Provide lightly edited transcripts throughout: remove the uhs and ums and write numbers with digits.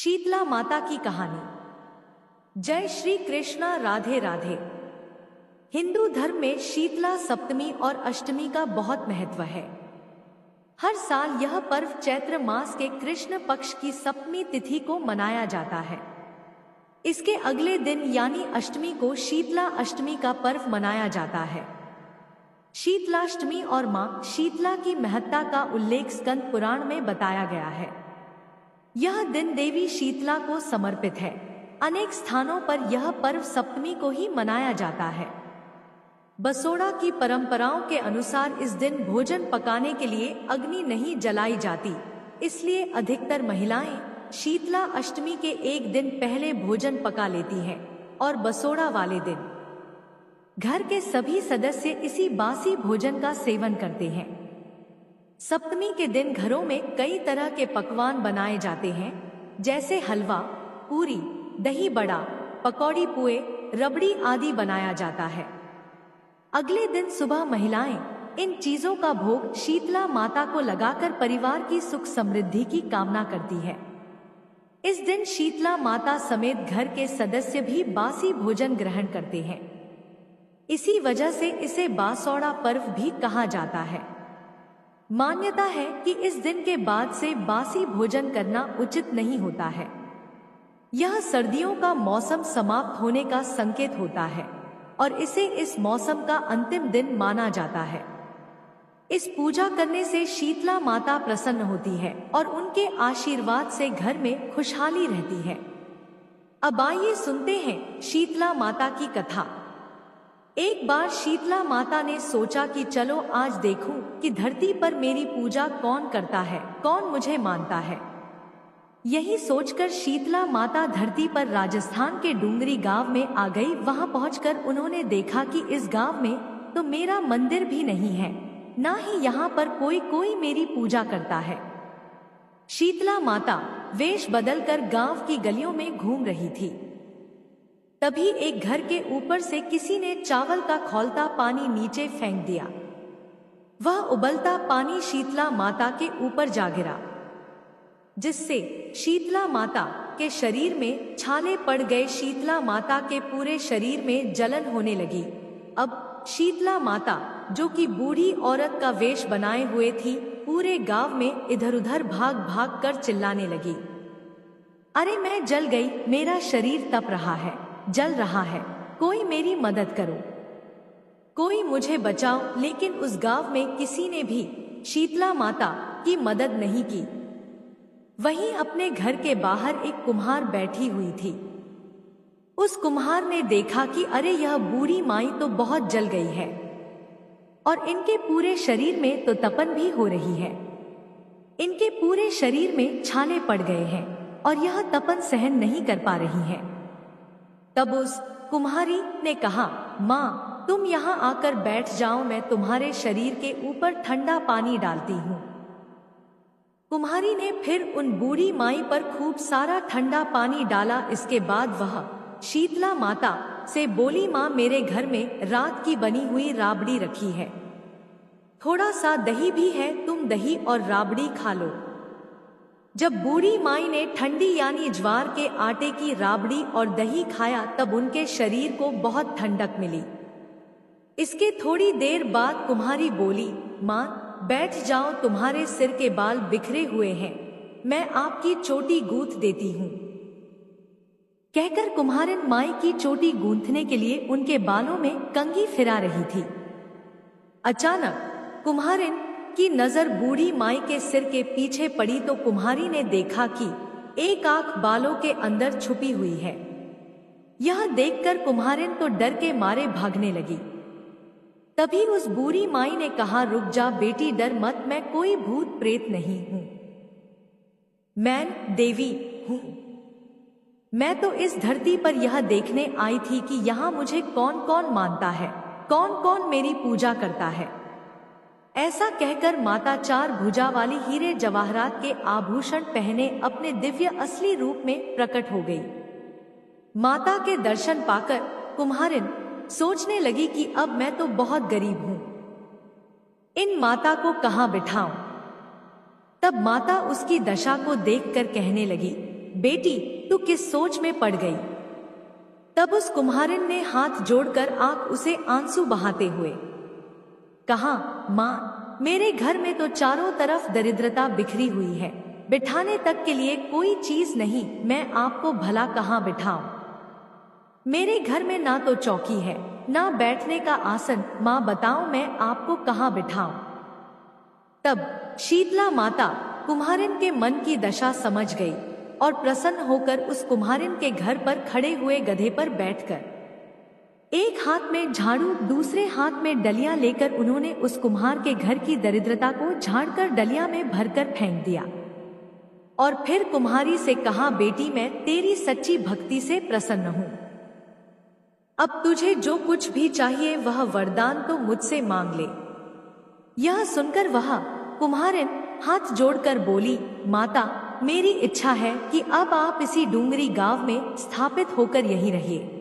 शीतला माता की कहानी। जय श्री कृष्णा, राधे राधे। हिंदू धर्म में शीतला सप्तमी और अष्टमी का बहुत महत्व है। हर साल यह पर्व चैत्र मास के कृष्ण पक्ष की सप्तमी तिथि को मनाया जाता है। इसके अगले दिन यानी अष्टमी को शीतला अष्टमी का पर्व मनाया जाता है। शीतलाष्टमी और मां शीतला की महत्ता का उल्लेख स्कंद पुराण में बताया गया है। यह दिन देवी शीतला को समर्पित है। अनेक स्थानों पर यह पर्व सप्तमी को ही मनाया जाता है। बसोड़ा की परंपराओं के अनुसार इस दिन भोजन पकाने के लिए अग्नि नहीं जलाई जाती, इसलिए अधिकतर महिलाएं शीतला अष्टमी के एक दिन पहले भोजन पका लेती हैं और बसोड़ा वाले दिन घर के सभी सदस्य इसी बासी भोजन का सेवन करते हैं। सप्तमी के दिन घरों में कई तरह के पकवान बनाए जाते हैं, जैसे हलवा, पूरी, दही बड़ा, पकौड़ी, पुए, रबड़ी आदि बनाया जाता है। अगले दिन सुबह महिलाएं इन चीजों का भोग शीतला माता को लगाकर परिवार की सुख समृद्धि की कामना करती है। इस दिन शीतला माता समेत घर के सदस्य भी बासी भोजन ग्रहण करते हैं। इसी वजह से इसे बासौड़ा पर्व भी कहा जाता है। मान्यता है कि इस दिन के बाद से बासी भोजन करना उचित नहीं होता है। यह सर्दियों का मौसम समाप्त होने का संकेत होता है और इसे इस मौसम का अंतिम दिन माना जाता है। इस पूजा करने से शीतला माता प्रसन्न होती है और उनके आशीर्वाद से घर में खुशहाली रहती है। अब आइए सुनते हैं शीतला माता की कथा। एक बार शीतला माता ने सोचा कि चलो आज देखूं कि धरती पर मेरी पूजा कौन करता है, कौन मुझे मानता है। यही सोचकर शीतला माता धरती पर राजस्थान के डूंगरी गांव में आ गई। वहां पहुंचकर उन्होंने देखा कि इस गांव में तो मेरा मंदिर भी नहीं है, ना ही यहाँ पर कोई मेरी पूजा करता है। शीतला माता वेश बदलकर गांव की गलियों में घूम रही थी। तभी एक घर के ऊपर से किसी ने चावल का खौलता पानी नीचे फेंक दिया। वह उबलता पानी शीतला माता के ऊपर जा गिरा, जिससे शीतला माता के शरीर में छाले पड़ गए। शीतला माता के पूरे शरीर में जलन होने लगी। अब शीतला माता, जो कि बूढ़ी औरत का वेश बनाए हुए थी, पूरे गांव में इधर उधर भाग भाग कर चिल्लाने लगी, अरे मैं जल गई, मेरा शरीर तप रहा है, जल रहा है, कोई मेरी मदद करो, कोई मुझे बचाओ। लेकिन उस गांव में किसी ने भी शीतला माता की मदद नहीं की। वहीं अपने घर के बाहर एक कुम्हार बैठी हुई थी। उस कुम्हार ने देखा कि अरे यह बूढ़ी माई तो बहुत जल गई है और इनके पूरे शरीर में तो तपन भी हो रही है। इनके पूरे शरीर में छाले पड़ गए हैं और यह तपन सहन नहीं कर पा रही है। तब उस कुम्हारी ने कहा, माँ तुम यहाँ आकर बैठ जाओ, मैं तुम्हारे शरीर के ऊपर ठंडा पानी डालती हूँ। कुम्हारी ने फिर उन बूढ़ी माई पर खूब सारा ठंडा पानी डाला। इसके बाद वह शीतला माता से बोली, माँ मेरे घर में रात की बनी हुई राबड़ी रखी है, थोड़ा सा दही भी है, तुम दही और राबड़ी खा लो। जब बूढ़ी माई ने ठंडी यानी ज्वार के आटे की राबड़ी और दही खाया, तब उनके शरीर को बहुत ठंडक मिली। इसके थोड़ी देर बाद कुम्हारी बोली, माँ बैठ जाओ, तुम्हारे सिर के बाल बिखरे हुए हैं, मैं आपकी चोटी गूंथ देती हूँ। कहकर कुम्हारिन माई की चोटी गूंथने के लिए उनके बालों में कंघी फिरा रही थी। अचानक कुम्हारिन की नजर बूढ़ी माई के सिर के पीछे पड़ी तो कुम्हारी ने देखा कि एक आंख बालों के अंदर छुपी हुई है। यह देखकर कुम्हारिन तो डर के मारे भागने लगी। तभी उस बूढ़ी माई ने कहा, रुक जा बेटी, डर मत, मैं कोई भूत प्रेत नहीं हूं, मैं देवी हूं। मैं तो इस धरती पर यह देखने आई थी कि यहाँ मुझे कौन कौन मानता है, कौन कौन मेरी पूजा करता है। ऐसा कहकर माता चार भुजा वाली हीरे जवाहरात के आभूषण पहने अपने दिव्य असली रूप में प्रकट हो गई। माता के दर्शन पाकर कुम्हारिन सोचने लगी कि अब मैं तो बहुत गरीब हूं, इन माता को कहां बिठाऊं। तब माता उसकी दशा को देखकर कहने लगी, बेटी, तू किस सोच में पड़ गई? तब उस कुम्हारिन ने हाथ जोड़कर आंख उसे आंसू बहाते हुए कहा, माँ, मेरे घर में तो चारों तरफ दरिद्रता बिखरी हुई है, बिठाने तक के लिए कोई चीज नहीं, मैं आपको भला कहाँ बिठाऊं? मेरे घर में ना तो चौकी है, ना बैठने का आसन, माँ बताओ मैं आपको कहाँ बिठाऊं? तब शीतला माता कुम्हारिन के मन की दशा समझ गई और प्रसन्न होकर उस कुम्हारिन के घर पर खड़े हुए गधे पर बैठकर एक हाथ में झाड़ू दूसरे हाथ में डलिया लेकर उन्होंने उस कुम्हार के घर की दरिद्रता को झाड़कर डलिया में भरकर फेंक दिया और फिर कुम्हारी से कहा, बेटी, मैं तेरी सच्ची भक्ति से प्रसन्न हूँ। अब तुझे जो कुछ भी चाहिए वह वरदान तो मुझसे मांग ले। यह सुनकर वह कुम्हारिन हाथ जोड़कर बोली, माता, मेरी इच्छा है कि अब आप इसी डूंगरी गांव में स्थापित होकर यहीं रहिए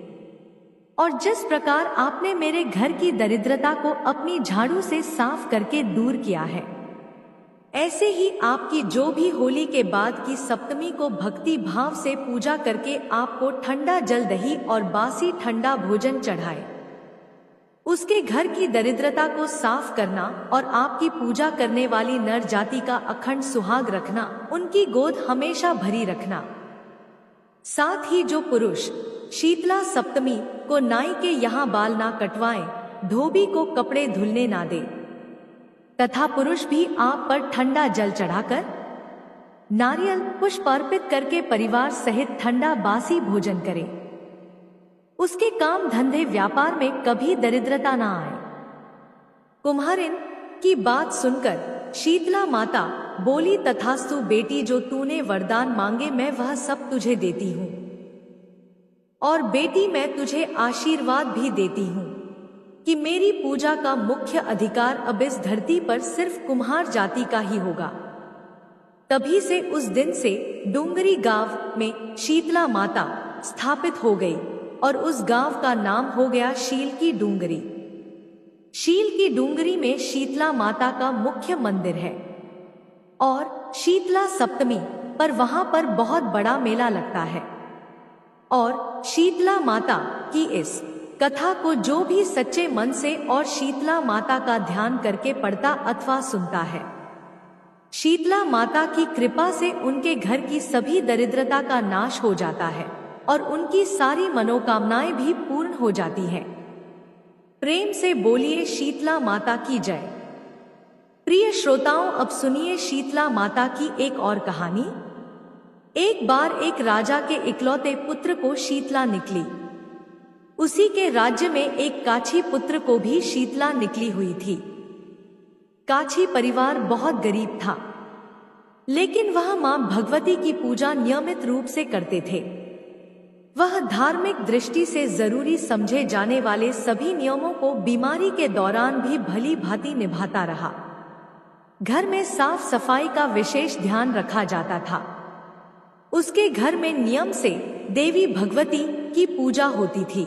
और जिस प्रकार आपने मेरे घर की दरिद्रता को अपनी झाड़ू से साफ करके दूर किया है, ऐसे ही आपकी जो भी होली के बाद की सप्तमी को भक्ति भाव से पूजा करके आपको ठंडा जल, दही और बासी ठंडा भोजन चढ़ाए, उसके घर की दरिद्रता को साफ करना और आपकी पूजा करने वाली नर जाति का अखंड सुहाग रखना, उनकी गोद हमेशा भरी रखना। साथ ही जो पुरुष शीतला सप्तमी को नाई के यहाँ बाल ना कटवाएं, धोबी को कपड़े धुलने ना दे तथा पुरुष भी आप पर ठंडा जल चढ़ाकर नारियल पुष्प अर्पित करके परिवार सहित ठंडा बासी भोजन करे, उसके काम धंधे व्यापार में कभी दरिद्रता ना आए। कुम्हारिन की बात सुनकर शीतला माता बोली, तथास्तु बेटी, जो तूने वरदान मांगे मैं वह सब तुझे देती हूँ और बेटी मैं तुझे आशीर्वाद भी देती हूँ कि मेरी पूजा का मुख्य अधिकार अब इस धरती पर सिर्फ कुम्हार जाति का ही होगा। तभी से उस दिन से डूंगरी गांव में शीतला माता स्थापित हो गई और उस गांव का नाम हो गया शील की डूंगरी। शील की डूंगरी में शीतला माता का मुख्य मंदिर है और शीतला सप्तमी पर वहां पर बहुत बड़ा मेला लगता है और शीतला माता की इस कथा को जो भी सच्चे मन से और शीतला माता का ध्यान करके पढ़ता अथवा सुनता है, शीतला माता की कृपा से उनके घर की सभी दरिद्रता का नाश हो जाता है और उनकी सारी मनोकामनाएं भी पूर्ण हो जाती हैं। प्रेम से बोलिए शीतला माता की जय। प्रिय श्रोताओं, अब सुनिए शीतला माता की एक और कहानी। एक बार एक राजा के इकलौते पुत्र को शीतला निकली। उसी के राज्य में एक काछी पुत्र को भी शीतला निकली हुई थी। काछी परिवार बहुत गरीब था, लेकिन वह मां भगवती की पूजा नियमित रूप से करते थे। वह धार्मिक दृष्टि से जरूरी समझे जाने वाले सभी नियमों को बीमारी के दौरान भी भली भांति निभाता रहा। घर में साफ सफाई का विशेष ध्यान रखा जाता था। उसके घर में नियम से देवी भगवती की पूजा होती थी।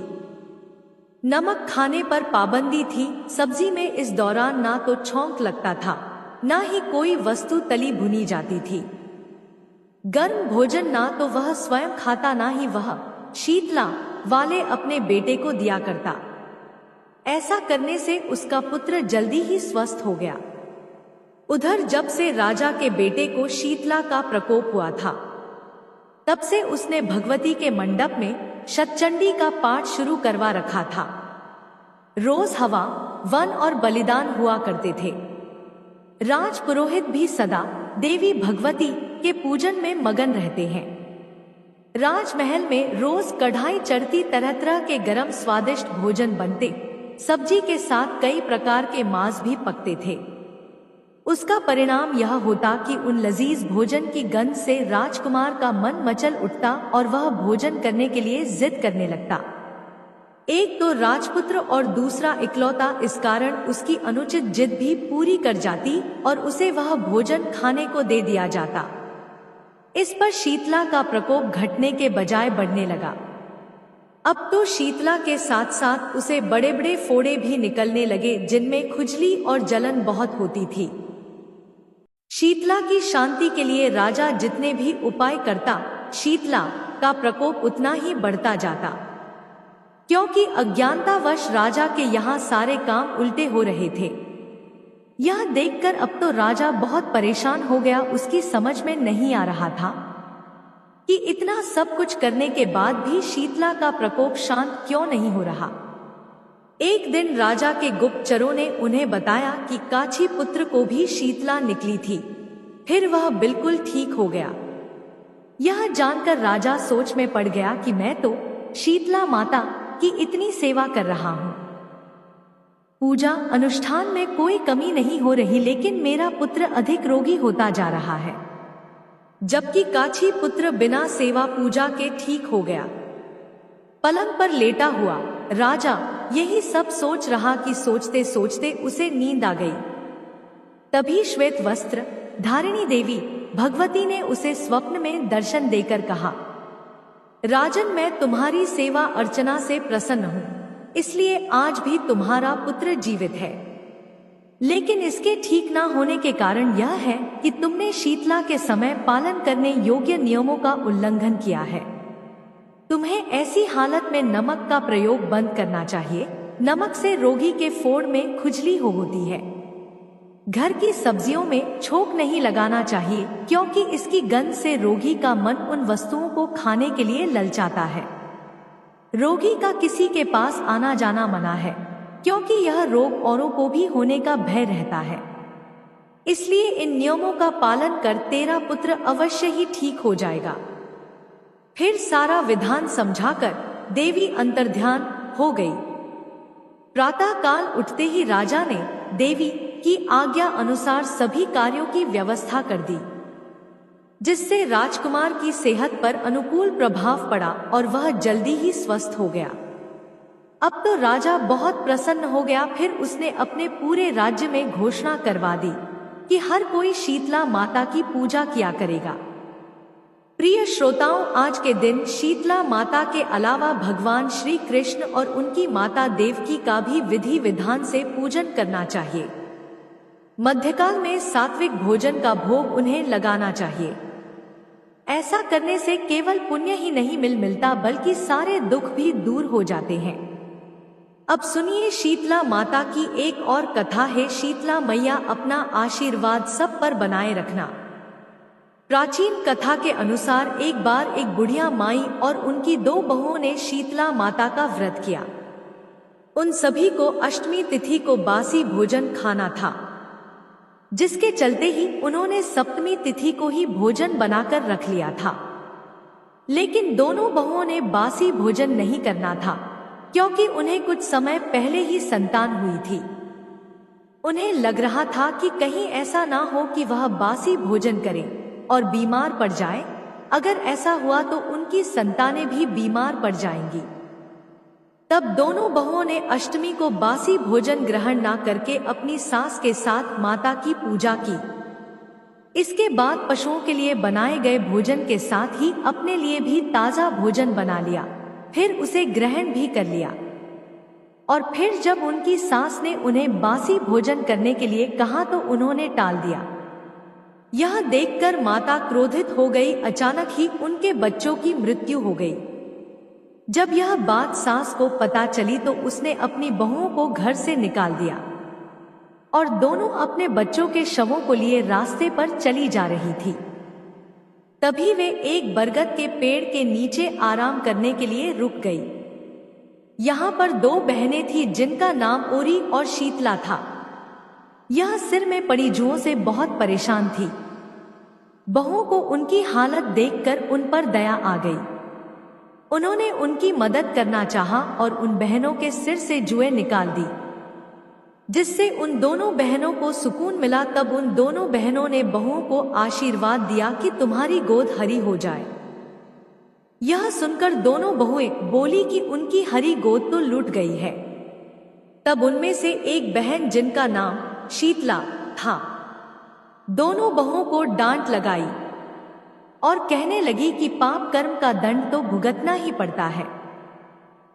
नमक खाने पर पाबंदी थी। सब्जी में इस दौरान ना तो छौंक लगता था, ना ही कोई वस्तु तली भुनी जाती थी। गर्म भोजन ना तो वह स्वयं खाता, ना ही वह शीतला वाले अपने बेटे को दिया करता। ऐसा करने से उसका पुत्र जल्दी ही स्वस्थ हो गया। उधर जब से राजा के बेटे को शीतला का प्रकोप हुआ था, तब से उसने भगवती के मंडप में शतचंडी का पाठ शुरू करवा रखा था। रोज हवा, वन और बलिदान हुआ करते थे। राज पुरोहित भी सदा देवी भगवती के पूजन में मगन रहते हैं। राजमहल में रोज कढ़ाई चढ़ती, तरह तरह के गरम स्वादिष्ट भोजन बनते, सब्जी के साथ कई प्रकार के मांस भी पकते थे। उसका परिणाम यह होता कि उन लजीज भोजन की गंध से राजकुमार का मन मचल उठता और वह भोजन करने के लिए जिद करने लगता। एक तो राजपुत्र और दूसरा इकलौता, इस कारण उसकी अनुचित जिद भी पूरी कर जाती और उसे वह भोजन खाने को दे दिया जाता। इस पर शीतला का प्रकोप घटने के बजाय बढ़ने लगा। अब तो शीतला के साथ साथ उसे बड़े बड़े फोड़े भी निकलने लगे, जिनमें खुजली और जलन बहुत होती थी। शीतला की शांति के लिए राजा जितने भी उपाय करता, शीतला का प्रकोप उतना ही बढ़ता जाता, क्योंकि अज्ञानतावश राजा के यहाँ सारे काम उल्टे हो रहे थे। यह देखकर अब तो राजा बहुत परेशान हो गया। उसकी समझ में नहीं आ रहा था कि इतना सब कुछ करने के बाद भी शीतला का प्रकोप शांत क्यों नहीं हो रहा। एक दिन राजा के गुप्तचरों ने उन्हें बताया कि काछी पुत्र को भी शीतला निकली थी, फिर वह बिल्कुल ठीक हो गया। यह जानकर राजा सोच में पड़ गया कि मैं तो शीतला माता की इतनी सेवा कर रहा हूँ, पूजा अनुष्ठान में कोई कमी नहीं हो रही, लेकिन मेरा पुत्र अधिक रोगी होता जा रहा है, जबकि काछी पुत्र बिना सेवा पूजा के ठीक हो गया। पलंग पर लेटा हुआ राजा यही सब सोच रहा कि सोचते सोचते उसे नींद आ गई। तभी श्वेत वस्त्र धारिणी देवी भगवती ने उसे स्वप्न में दर्शन देकर कहा, राजन, मैं तुम्हारी सेवा अर्चना से प्रसन्न हूँ, इसलिए आज भी तुम्हारा पुत्र जीवित है। लेकिन इसके ठीक ना होने के कारण यह है कि तुमने शीतला के समय पालन करने योग्य नियमों का उल्लंघन किया है। तुम्हें ऐसी हालत में नमक का प्रयोग बंद करना चाहिए। नमक से रोगी के फोड़ में खुजली होती है। घर की सब्जियों में छोंक नहीं लगाना चाहिए, क्योंकि इसकी गंध से रोगी का मन उन वस्तुओं को खाने के लिए ललचाता है। रोगी का किसी के पास आना जाना मना है, क्योंकि यह रोग औरों को भी होने का भय रहता है। इसलिए इन नियमों का पालन कर तेरा पुत्र अवश्य ही ठीक हो जाएगा। फिर सारा विधान समझाकर देवी अंतर्ध्यान हो गई। प्रातः काल उठते ही राजा ने देवी की आज्ञा अनुसार सभी कार्यों की व्यवस्था कर दी, जिससे राजकुमार की सेहत पर अनुकूल प्रभाव पड़ा और वह जल्दी ही स्वस्थ हो गया। अब तो राजा बहुत प्रसन्न हो गया। फिर उसने अपने पूरे राज्य में घोषणा करवा दी कि हर कोई शीतला माता की पूजा किया करेगा। प्रिय श्रोताओं, आज के दिन शीतला माता के अलावा भगवान श्री कृष्ण और उनकी माता देवकी का भी विधि विधान से पूजन करना चाहिए। मध्यकाल में सात्विक भोजन का भोग उन्हें लगाना चाहिए। ऐसा करने से केवल पुण्य ही नहीं मिलता, बल्कि सारे दुख भी दूर हो जाते हैं। अब सुनिए शीतला माता की एक और कथा है। शीतला मैया अपना आशीर्वाद सब पर बनाए रखना। प्राचीन कथा के अनुसार एक बार एक बुढ़िया माई और उनकी 2 बहुओं ने शीतला माता का व्रत किया। उन सभी को अष्टमी तिथि को बासी भोजन खाना था, जिसके चलते ही उन्होंने सप्तमी तिथि को ही भोजन बनाकर रख लिया था। लेकिन दोनों बहुओं ने बासी भोजन नहीं करना था, क्योंकि उन्हें कुछ समय पहले ही संतान हुई थी। उन्हें लग रहा था कि कहीं ऐसा ना हो कि वह बासी भोजन करें और बीमार पड़ जाए। अगर ऐसा हुआ तो उनकी संतानें भी बीमार पड़ जाएंगी। तब दोनों बहुओं ने अष्टमी को बासी भोजन ग्रहण ना करके अपनी सास के साथ माता की पूजा की। इसके बाद पशुओं के लिए बनाए गए भोजन के साथ ही अपने लिए भी ताजा भोजन बना लिया, फिर उसे ग्रहण भी कर लिया। और फिर जब उनकी सास ने उन्हें बासी भोजन करने के लिए कहा तो उन्होंने टाल दिया। यह देखकर माता क्रोधित हो गई। अचानक ही उनके बच्चों की मृत्यु हो गई। जब यह बात सास को पता चली तो उसने अपनी बहुओं को घर से निकाल दिया और दोनों अपने बच्चों के शवों को लिए रास्ते पर चली जा रही थी। तभी वे एक बरगद के पेड़ के नीचे आराम करने के लिए रुक गई। यहाँ पर 2 बहनें थी, जिनका नाम ओरी और शीतला था। यह सिर में पड़ी जुओं से बहुत परेशान थी। बहुओं को उनकी हालत देखकर उन पर दया आ गई। उन्होंने उनकी मदद करना चाहा और उन बहनों के सिर से जुएं निकाल दी, जिससे उन दोनों बहनों को सुकून मिला। तब उन दोनों बहनों ने बहुओं को आशीर्वाद दिया कि तुम्हारी गोद हरी हो जाए। यह सुनकर दोनों बहुएं बोली कि उनकी हरी गोद तो लूट गई है। तब उनमें से एक बहन, जिनका नाम शीतला था, दोनों बहुओं को डांट लगाई और कहने लगी कि पाप कर्म का दंड तो भुगतना ही पड़ता है।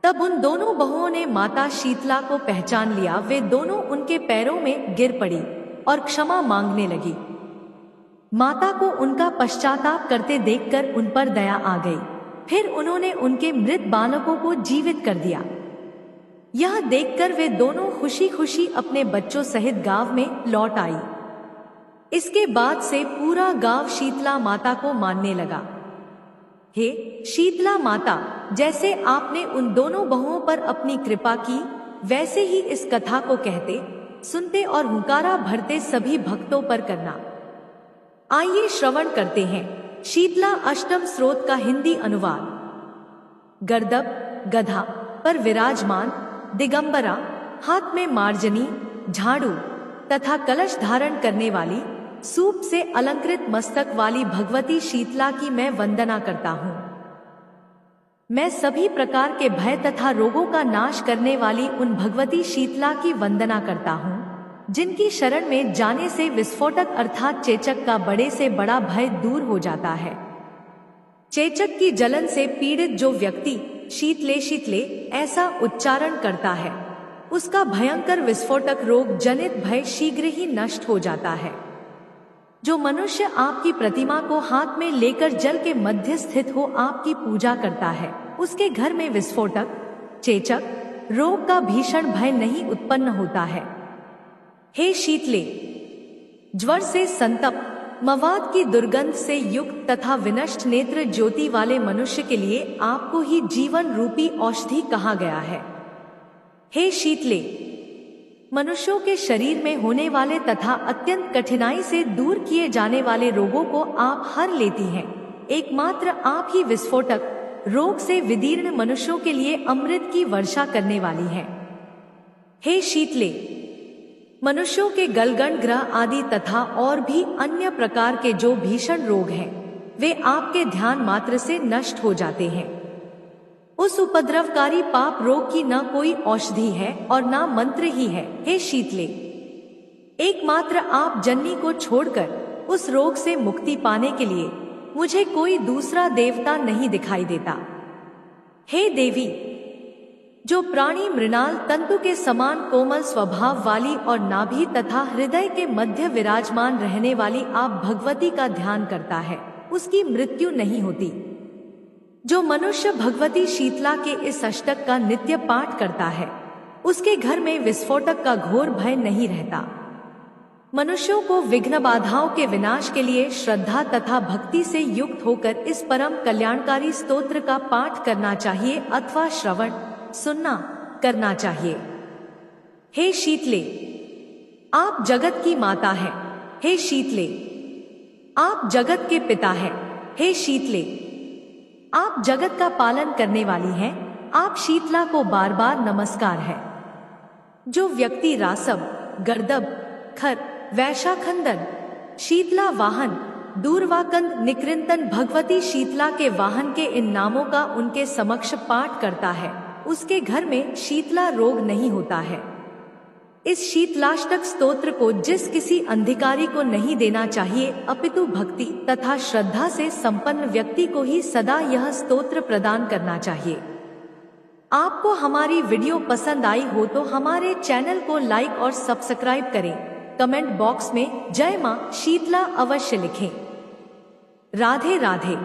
तब उन दोनों बहुओं ने माता शीतला को पहचान लिया। वे दोनों उनके पैरों में गिर पड़ी और क्षमा मांगने लगी। माता को उनका पश्चाताप करते देखकर उन पर दया आ गई। फिर उन्होंने उनके मृत बालकों को जीवित कर दिया। यह देखकर वे दोनों खुशी खुशी अपने बच्चों सहित गांव में लौट आई। इसके बाद से पूरा गांव शीतला माता को मानने लगा। हे शीतला माता, जैसे आपने उन दोनों बहुओं पर अपनी कृपा की, वैसे ही इस कथा को कहते, सुनते और हुंकारा भरते सभी भक्तों पर करना। आइए श्रवण करते हैं शीतला अष्टम स्रोत का हिंदी अनुवाद। गर्दभ गधा पर विराजमान, दिगंबरा, हाथ में मार्जनी, झाड़ू तथा कलश धारण करने वाली, सूप से अलंकृत मस्तक वाली भगवती शीतला की मैं वंदना करता हूँ। मैं सभी प्रकार के भय तथा रोगों का नाश करने वाली उन भगवती शीतला की वंदना करता हूँ, जिनकी शरण में जाने से विस्फोटक अर्थात चेचक का बड़े से बड़ा भय दूर हो जाता है। चेचक की जलन से पीड़ित जो व्यक्ति शीतले शीतले ऐसा उच्चारण करता है, उसका भयंकर विस्फोटक रोग जनित भय शीघ्र ही नष्ट हो जाता है। जो मनुष्य आपकी प्रतिमा को हाथ में लेकर जल के मध्य स्थित हो आपकी पूजा करता है, उसके घर में विस्फोटक, चेचक रोग का भीषण भय नहीं उत्पन्न होता है। हे शीतले, ज्वर से संतप्त, मवाद की दुर्गंध से युक्त तथा विनष्ट नेत्र ज्योति वाले मनुष्य के लिए आपको ही जीवन रूपी औषधि कहा गया है। हे शीतले, मनुष्यों के शरीर में होने वाले तथा अत्यंत कठिनाई से दूर किए जाने वाले रोगों को आप हर लेती हैं। एकमात्र आप ही विस्फोटक रोग से विदीर्ण मनुष्यों के लिए अमृत की वर्षा करने वाली हैं। हे शीतले, मनुष्यों के गलगंड ग्रह आदि तथा और भी अन्य प्रकार के जो भीषण रोग हैं, वे आपके ध्यान मात्र से नष्ट हो जाते हैं। उस उपद्रवकारी पाप रोग की न कोई औषधि है और न मंत्र ही है। हे शीतले, एकमात्र आप जननी को छोड़कर उस रोग से मुक्ति पाने के लिए मुझे कोई दूसरा देवता नहीं दिखाई देता। हे देवी, जो प्राणी मृणाल तंतु के समान कोमल स्वभाव वाली और नाभि तथा हृदय के मध्य विराजमान रहने वाली आप भगवती का ध्यान करता है, उसकी मृत्यु नहीं होती। जो मनुष्य भगवती शीतला के इस अष्टक का नित्य पाठ करता है, उसके घर में विस्फोटक का घोर भय नहीं रहता। मनुष्यों को विघ्न बाधाओं के विनाश के लिए श्रद्धा तथा भक्ति से युक्त होकर इस परम कल्याणकारी स्तोत्र का पाठ करना चाहिए अथवा श्रवण सुनना करना चाहिए। हे शीतले, आप जगत की माता हैं। हे शीतले, आप जगत के पिता हैं। हे शीतले, आप जगत का पालन करने वाली हैं। आप शीतला को बार बार नमस्कार है। जो व्यक्ति रासव, गर्दभ, खर, वैशाखंदन, शीतला वाहन, दूरवाकंद, निकृंतन भगवती शीतला के वाहन के इन नामों का उनके समक्ष पाठ करता है, उसके घर में शीतला रोग नहीं होता है। इस शीतलाष्टक स्तोत्र को जिस किसी अंधिकारी को नहीं देना चाहिए, अपितु भक्ति तथा श्रद्धा से संपन्न व्यक्ति को ही सदा यह स्तोत्र प्रदान करना चाहिए। आपको हमारी वीडियो पसंद आई हो तो हमारे चैनल को लाइक और सब्सक्राइब करें। कमेंट बॉक्स में जय मां शीतला अवश्य लिखें। राधे राधे।